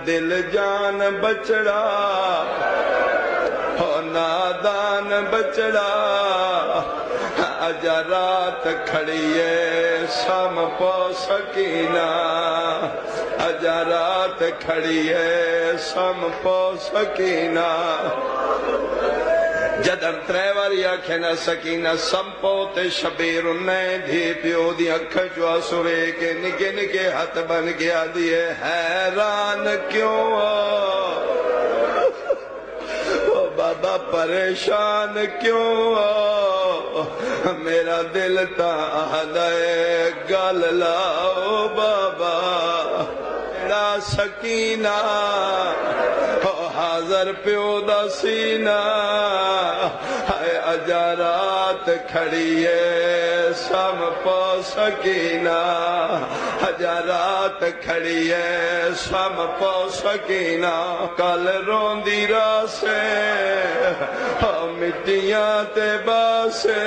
دل جان بچڑا ہو نادان بچڑا اجا رات کھڑیے سم پو سکینہ اجا رات کھڑیے سم پو سکینہ جدر تریور یا کھنا سکینہ سمپو تے شبیر انہیں دھی پیو دی اکھا جو سوے کے نکے نکے ہاتھ بن گیا دیئے حیران کیوں بابا پریشان کیوں میرا دل تا آدھے گل لاؤ بابا میرا سکینہ حاضر پیو دا سینہ ہائے اجا رات کھڑیے سم پو سکینہ اجا رات کھڑیے سم پو سکینہ کل روندی راسے مٹیاں تے باسے